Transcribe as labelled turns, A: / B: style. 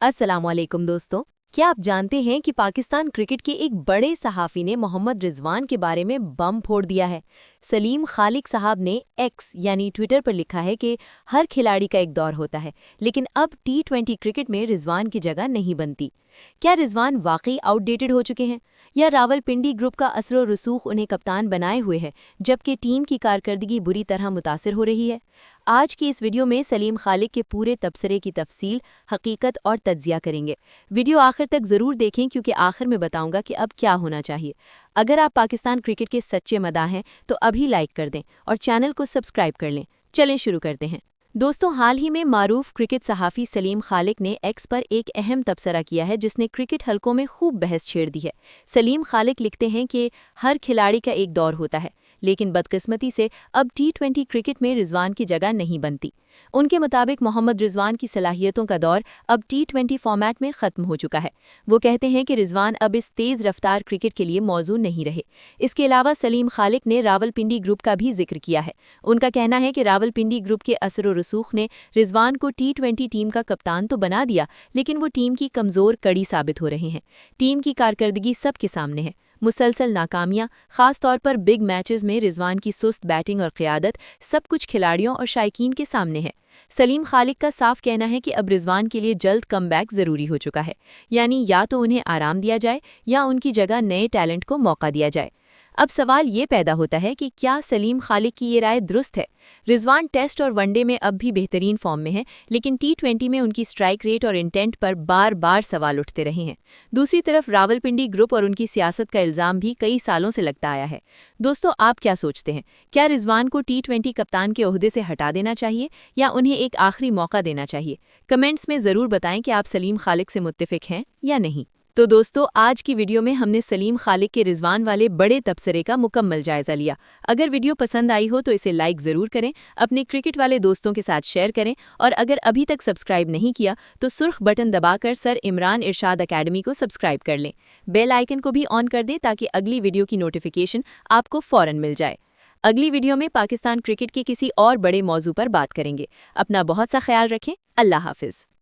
A: अस्सलामुअलैकुम दोस्तों। क्या आप जानते हैं कि पाकिस्तान क्रिकेट के एक बड़े सहाफ़ी ने मोहम्मद रिजवान के बारे में बम फोड़ दिया है। सलीम खालिक साहब ने एक्स यानी ट्विटर पर लिखा है कि हर खिलाड़ी का एक दौर होता है, लेकिन अब टी20 क्रिकेट में रिजवान की जगह नहीं बनती। क्या रिजवान वाकई आउटडेटेड हो चुके हैं, या रावलपिंडी ग्रुप का असर रसूख उन्हें कप्तान बनाए हुए है, जबकि टीम की कारकर्दगी बुरी तरह मुतासिर हो रही है? आज की इस वीडियो में सलीम खालिक के पूरे तबसरे की तफसील, हकीकत और तज्जिया करेंगे। वीडियो आखिर तक ज़रूर देखें, क्योंकि आखिर में बताऊंगा कि अब क्या होना चाहिए। अगर आप पाकिस्तान क्रिकेट के सच्चे मदाह हैं तो अभी लाइक कर दें और चैनल को सब्सक्राइब कर लें। चलें शुरू करते हैं। दोस्तों, हाल ही में मारूफ क्रिकेट सहाफ़ी सलीम खालिक ने एक्स पर एक अहम तबसरा किया है, जिसने क्रिकेट हलकों में खूब बहस छेड़ दी है। सलीम खालिक लिखते हैं कि हर खिलाड़ी का एक दौर होता है, लेकिन बदकिस्मती से अब टी20 क्रिकेट में रिजवान की जगह नहीं बनती। उनके मुताबिक मोहम्मद रिजवान की सलाहियतों का दौर अब टी20 फॉर्मेट में ख़त्म हो चुका है। वो कहते हैं कि रिजवान अब इस तेज़ रफ्तार क्रिकेट के लिए मौजू नहीं रहे। इसके अलावा सलीम खालिक ने रावलपिंडी ग्रुप का भी जिक्र किया है। उनका कहना है कि रावलपिंडी ग्रुप के असर व रसूख ने रिजवान को टी20 टीम का कप्तान तो बना दिया, लेकिन वो टीम की कमज़ोर कड़ी साबित हो रहे हैं। टीम की कारकर्दगी सबके सामने है। मुसलसल नाकामियां, खास तौर पर बिग मैचेस में रिजवान की सुस्त बैटिंग और क़यादत, सब कुछ खिलाड़ियों और शायकीन के सामने है। सलीम खालिक का साफ कहना है कि अब रिजवान के लिए जल्द कमबैक ज़रूरी हो चुका है, यानी या तो उन्हें आराम दिया जाए या उनकी जगह नए टैलेंट को मौका दिया जाए। अब सवाल ये पैदा होता है कि क्या सलीम खालिक की ये राय दुरुस्त है? रिजवान टेस्ट और वनडे में अब भी बेहतरीन फॉर्म में है, लेकिन टी20 में उनकी स्ट्राइक रेट और इंटेंट पर बार बार सवाल उठते रहे हैं। दूसरी तरफ रावलपिंडी ग्रुप और उनकी सियासत का इल्ज़ाम भी कई सालों से लगता आया है। दोस्तों, आप क्या सोचते हैं? क्या रिजवान को टी20 कप्तान के ओहदे से हटा देना चाहिए या उन्हें एक आखिरी मौका देना चाहिए? कमेंट्स में ज़रूर बताएं कि आप सलीम खालिक से मुत्तफिक हैं या नहीं। तो दोस्तों, आज की वीडियो में हमने सलीम खालिक के रिजवान वाले बड़े तबसरे का मुकम्मल जायजा लिया। अगर वीडियो पसंद आई हो तो इसे लाइक ज़रूर करें, अपने क्रिकेट वाले दोस्तों के साथ शेयर करें, और अगर अभी तक सब्सक्राइब नहीं किया तो सुर्ख बटन दबाकर सर इमरान इरशाद अकेडमी को सब्सक्राइब कर लें। बेल आइकन को भी ऑन कर दें ताकि अगली वीडियो की नोटिफिकेशन आपको फ़ौरन मिल जाए। अगली वीडियो में पाकिस्तान क्रिकेट के किसी और बड़े मौजू पर बात करेंगे। अपना बहुत सा ख्याल रखें। अल्लाह हाफिज़।